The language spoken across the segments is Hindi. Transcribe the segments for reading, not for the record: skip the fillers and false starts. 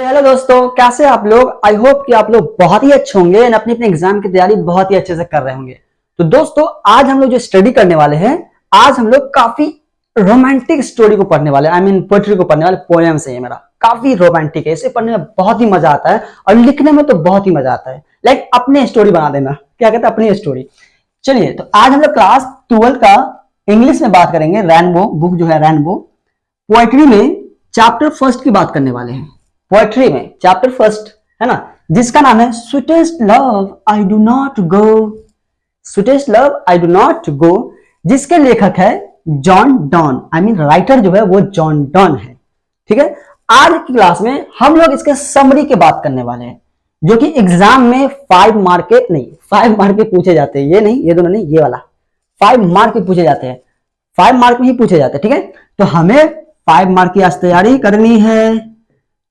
हेलो दोस्तों, कैसे आप लोग। आई होप कि आप लोग बहुत ही अच्छे होंगे और अपनी अपने एग्जाम की तैयारी बहुत ही अच्छे से कर रहे होंगे। तो दोस्तों, आज हम लोग जो स्टडी करने वाले हैं, आज हम लोग काफी रोमांटिक स्टोरी को पढ़ने वाले, आई मीन पोएट्री को पढ़ने वाले। पोएम्स है ये मेरा, काफी रोमांटिक है। इसे पढ़ने में बहुत ही मजा आता है और लिखने में तो बहुत ही मजा आता है। लाइक अपने स्टोरी बना देना, क्या कहते हैं, अपनी स्टोरी। चलिए, तो आज हम लोग क्लास 12 का इंग्लिश में बात करेंगे। रेनबो बुक जो है, रेनबो पोएट्री में चैप्टर फर्स्ट की बात करने वाले हैं। पोएट्री में चैप्टर फर्स्ट है ना, जिसका नाम है sweetest love I do not go. Sweetest love I do not go, जिसके लेखक है John Donne, I mean writer जो है वो जॉन डॉन है। ठीक है, आज की क्लास में हम लोग इसके समरी की बात करने वाले हैं, जो कि एग्जाम में 5 मार्क के नहीं, 5 मार्क के पूछे जाते हैं। ये नहीं, ये दोनों नहीं, ये वाला 5 मार्क के पूछे जाते हैं। 5 मार्क में ही पूछे जाते हैं। ठीक है, तो हमें 5 मार्क की आज तैयारी करनी है।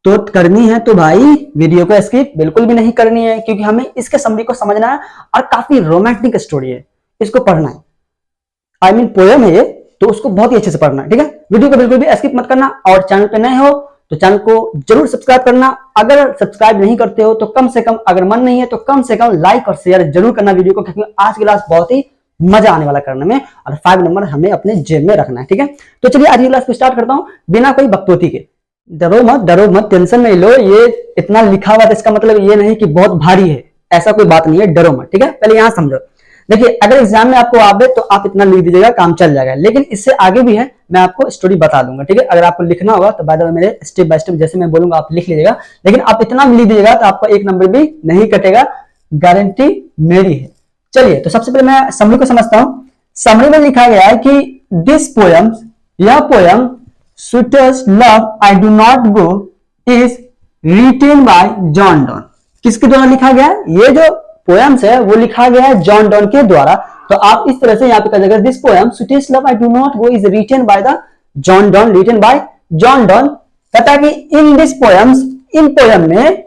तो भाई वीडियो को स्किप बिल्कुल भी नहीं करनी है, क्योंकि हमें इसके समरी को समझना है और काफी रोमांटिक स्टोरी है, इसको पढ़ना है। आई मीन पोएम है ये, तो उसको बहुत ही अच्छे से पढ़ना है। ठीक है, वीडियो को बिल्कुल भी स्किप मत करना। और चैनल पे नए हो तो चैनल को जरूर सब्सक्राइब करना। अगर सब्सक्राइब नहीं करते हो तो कम से कम, अगर मन नहीं है तो कम से कम लाइक और शेयर जरूर करना वीडियो को, क्योंकि आज की क्लास बहुत ही मजा आने वाला करने में, और 5 नंबर हमें अपने जेब में रखना है। ठीक है, तो चलिए आज की क्लास को स्टार्ट करता हूं बिना कोई बकचोदी के। डरो मत, टेंशन नहीं लो। ये इतना लिखा हुआ है, इसका मतलब ये नहीं कि बहुत भारी है, ऐसा कोई बात नहीं है। डरो मत, ठीक है। पहले यहां समझो। देखिए, अगर एग्जाम में आपको आवे तो आप इतना लिख दीजिएगा, काम चल जाएगा। लेकिन इससे आगे भी है, मैं आपको स्टोरी बता दूंगा। ठीक है, अगर आपको लिखना होगा तो बाय द वे मेरे स्टेप बाय स्टेप जैसे मैं बोलूंगा आप लिख लीजिएगा। लेकिन आप इतना भी लिख दीजिएगा तो आपका 1 नंबर भी नहीं कटेगा, गारंटी मेरी है। चलिए, तो सबसे पहले मैं समरी को समझता हूं। समरी में लिखा गया है कि दिस पोएम, यह poem sweetest love I do not go is written by John Donne. किसके द्वारा लिखा गया है? ये जो पोएम्स है वो लिखा गया है जॉन डॉन के द्वारा। तो आप इस तरह से यहाँ पे कर देगा, this poem sweetest love I do not go is written by the John Donne, written by John Donne. कहता है कि in this poems, in poem में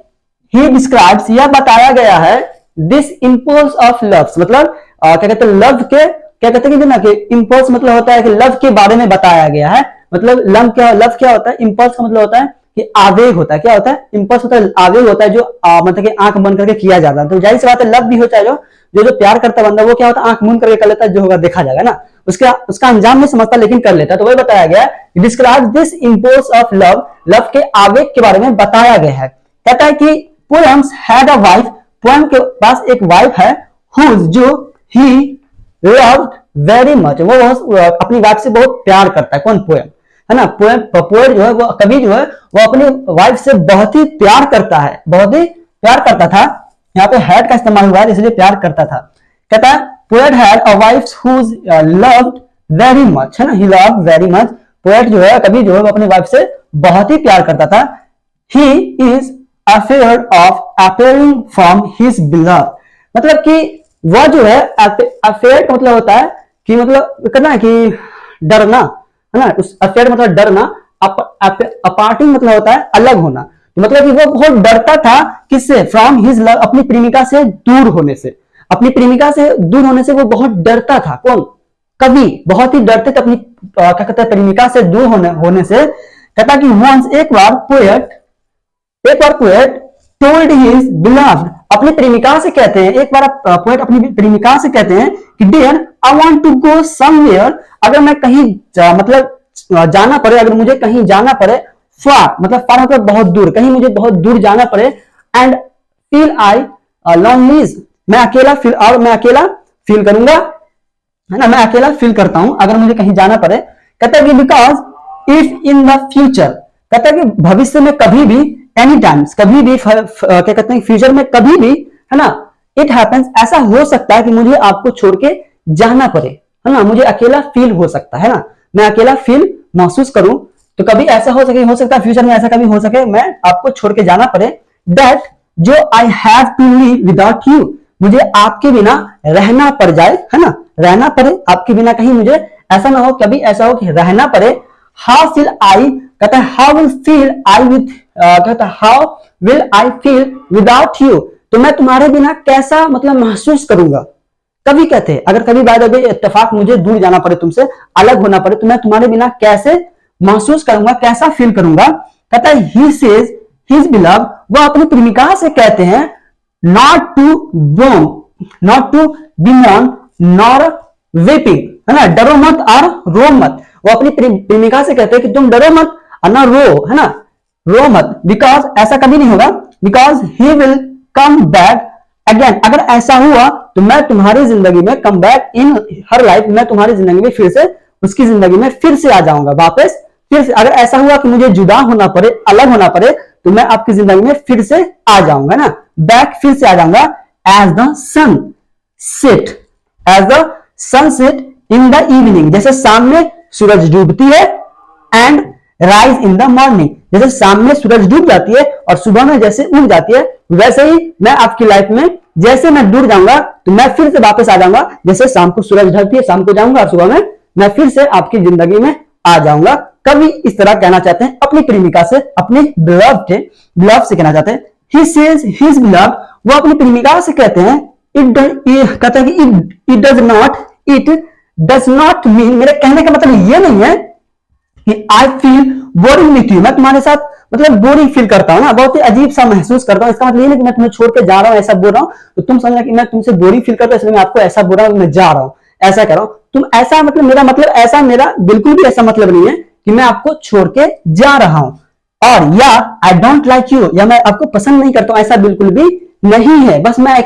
ही डिस्क्राइब्स, यह बताया गया है, दिस इंपल्स ऑफ लव, मतलब क्या कहते हैं, लव के, क्या कहते हैं कि इंपल्स मतलब होता है कि लव के बारे में बताया गया है। मतलब लव क्या होता है? इंपल्स का मतलब होता है कि आवेग होता है। क्या होता है? इंपल्स होता है, आवेग होता है, जो मतलब कि आंख बंद करके किया जाता है। तो जाहिर सी बात है, लव भी होता है, जो प्यार करता बंदा वो क्या होता है, आंख मूंद करके कर लेता है, जो होगा देखा जाएगा ना। उसका अंजाम नहीं समझता लेकिन कर लेता है। तो वही बताया गया है, describe this impulse of love, love के आवेग के बारे में बताया गया है। कहता है कि poems had a wife, poem के पास एक वाइफ है, हुज, जो ही लव्ड वेरी मच, वो अपनी वाइफ से बहुत प्यार करता है। कौन? पोएम है ना। पोएट जो है वो, कवि जो है वो अपनी वाइफ से बहुत ही प्यार करता है, बहुत ही प्यार करता था। यहाँ पे हैड का इस्तेमाल हुआ है, इसलिए प्यार करता था। कहता है poet had a wife whose loved very much, है ना, he loved very much. Poet जो है, कवि जो है, वो अपनी वाइफ से बहुत ही प्यार करता था। He is afraid of appearing from his beloved, मतलब कि वह जो है, अफेयर का मतलब होता है कि मतलब करना है कि डरना, है ना। उस अफेयर मतलब डरना, अपार्टिंग मतलब होता है अलग होना। मतलब कि वो बहुत डरता था, किससे? फ्रॉम हिज लव, अपनी प्रेमिका से दूर होने से। अपनी प्रेमिका से दूर होने से वो बहुत डरता था। कौन? कवि बहुत ही डरते थे अपनी, क्या कहते हैं, प्रेमिका से दूर होने से। कहता कि वंस, एक बार पोएट टोल्ड हिज बिलव्ड, अपनी प्रेमिका से कहते हैं, एक बार पोएट अपनी प्रेमिका से कहते हैं कि dear I want to go somewhere, अगर मैं कहीं मतलब जाना पड़े, अगर मुझे कहीं जाना पड़े, फार मतलब बहुत दूर, कहीं मुझे बहुत दूर जाना पड़े, एंड फील आई लोनलीज, मैं अकेला फील करूंगा, है ना, मैं अकेला फील करता हूं अगर मुझे कहीं जाना पड़े। कहता है कि because if in the future, कहता है कि भविष्य में कभी भी, एनी टाइम्स, कभी भी, क्या कहते हैं, फ्यूचर में कभी भी, है ना, इट हैपेंस, ऐसा हो सकता है कि मुझे आपको छोड़ के जाना पड़े, है ना, मुझे अकेला फील हो सकता है ना, मैं अकेला फील महसूस करूं, तो कभी ऐसा हो सकता है फ्यूचर में ऐसा कभी हो सके, मैं आपको छोड़ के जाना पड़े। दैट, जो I have to live without you, मुझे आपके बिना रहना पड़ जाए, है ना, रहना पड़े आपके बिना, कहीं मुझे ऐसा ना हो, कभी ऐसा हो कि रहना पड़े। हाउ फील आई, कहता है how will feel I with, कहता है how will I feel without you, तो मैं तुम्हारे बिना कैसा मतलब महसूस करूंगा। कभी कहते हैं, अगर कभी बाय द वे इत्तेफाक मुझे दूर जाना पड़े, तुमसे अलग होना पड़े, तो मैं तुम्हारे बिना कैसे महसूस करूंगा, कैसा फील करूंगा। कहता है ही सेज हिज बिलव, वो अपनी प्रेमिका से कहते हैं नॉट टू बोम, not to bemoan nor weeping, है ना, डरो मत और रो मत। वो अपनी प्रेमिका से कहते हैं कि तुम डरो मत और ना रो, है ना, रो मत, बिकॉज ऐसा कभी नहीं होगा, because he will come back again, अगर ऐसा हुआ तो मैं तुम्हारी जिंदगी में, come back in her life, मैं तुम्हारी जिंदगी में फिर से, उसकी जिंदगी में फिर से आ जाऊंगा वापस, फिर से अगर ऐसा हुआ कि मुझे जुदा होना पड़े, अलग होना पड़े, तो मैं आपकी जिंदगी में फिर से आ जाऊंगा ना, बैक फिर से आ जाऊंगा, as the sun set, as the sun set in the evening, जैसे शाम में सूरज डूबती है, and rise in the morning, जैसे शाम में सूरज डूब जाती है और सुबह में जैसे उग जाती है, वैसे ही मैं आपकी लाइफ में जैसे मैं दूर जाऊंगा तो मैं फिर से वापस आ जाऊंगा, जैसे शाम को सूरज ढलती है, शाम को जाऊंगा और सुबह में मैं फिर से आपकी जिंदगी में आ जाऊंगा। कभी इस तरह कहना चाहते हैं अपनी प्रेमिका से, अपने बिलव से कहना चाहते हैं। ही सेज हिज बिलव, वो अपनी प्रेमिका से कहते हैं कहते हैं कि इट डज नॉट मीन, मेरे कहने का मतलब ये नहीं है कि I feel boring with you, मैं तुम्हारे साथ मतलब बोरिंग फील करता हूँ ना, बहुत ही अजीब सा महसूस करता हूँ। इसका मतलब ये नहीं कि मैं तुम्हें छोड़ के जा रहा हूँ, ऐसा बोल रहा हूँ तो तुम समझना कि मैं तुमसे बोरिंग फील करता हूँ इसलिए मैं आपको ऐसा बोल रहा हूँ, मैं जा रहा हूँ, ऐसा कह रहा हूँ। तुम ऐसा मतलब मेरा मतलब ऐसा, मेरा बिल्कुल भी ऐसा मतलब नहीं है कि मैं आपको छोड़ के जा रहा हूँ, और या आई डोंट लाइक यू, या मैं आपको पसंद नहीं करता हूँ, ऐसा बिल्कुल भी नहीं है। बस मैं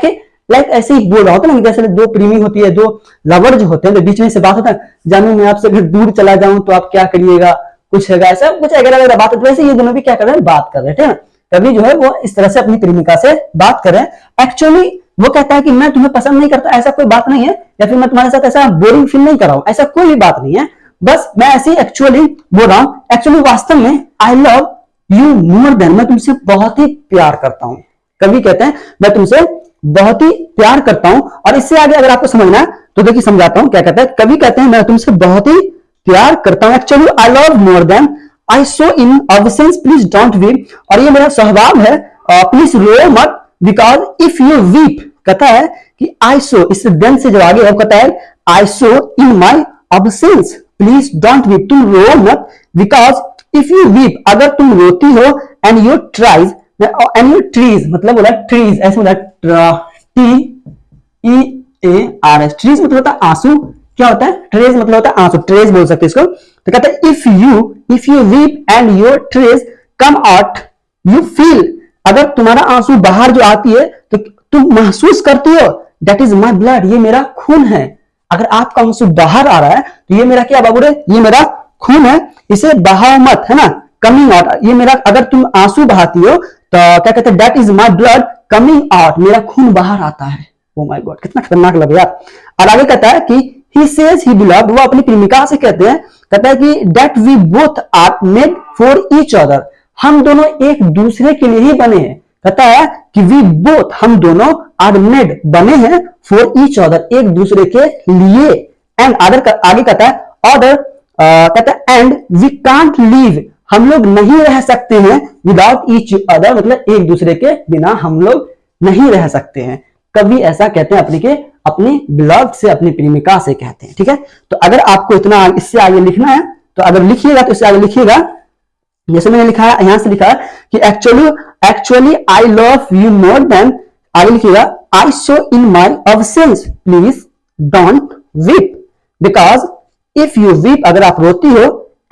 लाइक ऐसे ही बोल रहा होता ना, जैसे दो प्रेमी होती है, दो लवर जो होते हैं, तो बीच में से बात होता है, जानू मैं आपसे अगर दूर चला जाऊं तो आप क्या करिएगा, कुछ है ऐसा कुछ अगर बात, वैसे ये दोनों भी क्या कर रहे हैं, बात कर रहे हैं, ठीक है। कभी जो है वो इस तरह से अपनी प्रेमिका से बात कर रहे हैं। एक्चुअली वो कहता है कि मैं तुम्हें पसंद नहीं करता, ऐसा कोई बात नहीं है, या फिर मैं तुम्हारे साथ ऐसा बोरिंग फील नहीं कर रहा हूं, ऐसा कोई भी बात नहीं है, बस मैं ऐसे ही एक्चुअली बोल रहा हूं। एक्चुअली वास्तव में आई लव यू मोर देन, मैं तुमसे बहुत ही प्यार करता हूं। कभी कहते हैं मैं तुमसे बहुत ही प्यार करता हूं, और इससे आगे अगर आपको समझना है तो देखिए समझाता हूं क्या कहता है। कभी कहते हैं मैं तुमसे बहुत ही प्यार करता हूं, actually I love more than I so in absence please don't weep, और ये मेरा स्वभाव है, प्लीज रो मत, बिकॉज इफ यू वीप, कहता है कि आई सो, इससे देन से जब आगे है कहता है आई so in my absence please don't weep, तुम रो मत, बिकॉज इफ यू वीप, अगर तुम रोती हो, and you tries, and you trees, मतलब बोला ट्रीज, ऐसे बोला TEARS, ट्रीज मतलब होता है आंसू, क्या होता है, ट्रेज मतलब होता है आंसू, ट्रेज बोल सकते हैं इसको। तो कहता है if you weep and your tears come out you feel, अगर तुम्हारा आंसू बाहर जो आती है तो तुम महसूस करती हो, दैट इज माई ब्लड, ये मेरा खून है। अगर आपका आंसू बाहर आ रहा है तो ये मेरा क्या बाबू रे, ये मेरा खून है, इसे बहाओ मत, है ना, कमिंग आउट, ये मेरा, अगर तुम आंसू बहाती हो तो क्या कहते हैं, that is my blood coming out, मेरा खून बाहर आता है। ओ माय गॉड, कितना खतरनाक लग यार। और आगे कहता है कि he says he beloved, वो अपनी प्रेमिका से कहते हैं, कहता है कि that we both are made for each other, हम दोनों एक दूसरे के लिए ही बने हैं। कहता है कि we both, हम दोनों are made, बने हैं for each other, एक दूसरे के लिए, and आगे कहता है other, कहता है and we can't live, हम लोग नहीं रह सकते हैं without each other, मतलब एक दूसरे के बिना हम लोग नहीं रह सकते हैं। कभी ऐसा कहते हैं अपने बिलव्ड से, अपनी प्रेमिका से कहते हैं, ठीक है। तो अगर आपको इतना इससे आगे लिखना है तो अगर लिखिएगा तो इससे आगे लिखिएगा, जैसे मैंने लिखा है, यहां से लिखा है कि actually I love you more than, आगे लिखिएगा I so in my absence please don't weep, because if you weep, अगर आप रोती हो,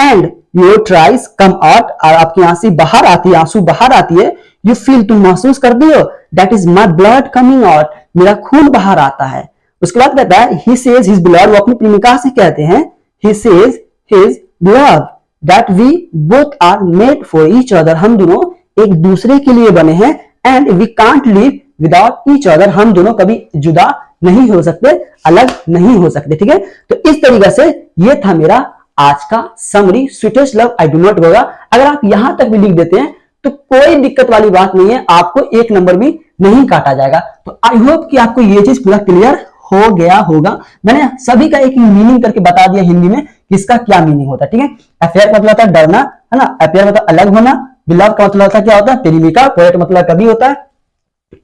and your tears come out, और आपकी आंसू बाहर आती है, आंसू बाहर आती है, यू फील, तुम महसूस करती हो, that is my blood coming out, मेरा खून बाहर आता है। उसके बाद कहता है ही सेज हिज ब्लड, वो अपनी प्रेमिका से कहते हैं he says his blood that we both are made for each other, हम दोनों एक दूसरे के लिए बने हैं, and we can't live without each other, हम दोनों कभी जुदा नहीं हो सकते, अलग नहीं हो सकते, ठीक है। तो इस तरीके से ये था मेरा आज का summary, sweetest love I do not होगा। अगर आप यहां तक भी लिख देते हैं तो कोई दिक्कत वाली बात नहीं है, आपको एक नंबर भी नहीं काटा जाएगा। तो आई होप कि आपको ये चीज पूरा क्लियर हो गया होगा। मैंने सभी का एक मीनिंग करके बता दिया हिंदी में कि इसका क्या मीनिंग होता है, ठीक है। अफेयर का मतलब होता है डरना, है ना, अफेयर मतलब अलग होना, बिलव का मतलब होता है क्या होता है, प्रेमिका, पोएट मतलब कवि होता है,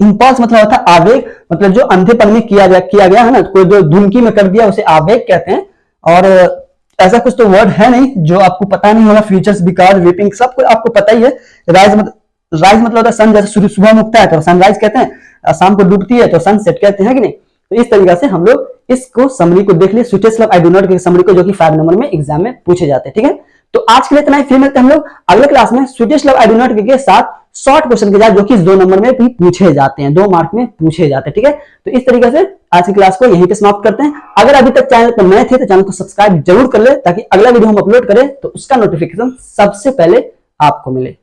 इंपल्स मतलब होता है आवेग, मतलब जो अंधेपन में किया गया है ना, कोई जो धुमकी में कर दिया उसे आवेग कहते हैं। और ऐसा कुछ तो वर्ड है नहीं जो आपको पता नहीं होगा, फ्यूचर्स, बिकॉज, वीपिंग, सब कुछ आपको पता ही है। राइज मतलब राइज मतलब होता है सन, जैसे सुबह में उगता है तो सनराइज कहते हैं, शाम को डूबती है तो सनसेट कहते हैं कि नहीं। तो इस तरीके से हम लोग इसको समरी को देख लिए, sweetest love I do not की समरी को, जो कि 5 नंबर में एग्जाम में पूछे जाते हैं। ठीक है, तो आज के लिए इतना ही। फिर मिलते हैं हम लोग अगले क्लास में sweetest love I do not के साथ शॉर्ट क्वेश्चन के साथ, जो कि 2 नंबर में भी पूछे जाते हैं, 2 मार्क में पूछे जाते हैं। ठीक है, तो इस तरीके से आज की क्लास को यहीं पे समाप्त करते हैं। अगर अभी तक चैनल पर नए थे तो चैनल को सब्सक्राइब जरूर कर ले, ताकि अगला वीडियो हम अपलोड करें तो उसका नोटिफिकेशन सबसे पहले आपको मिले।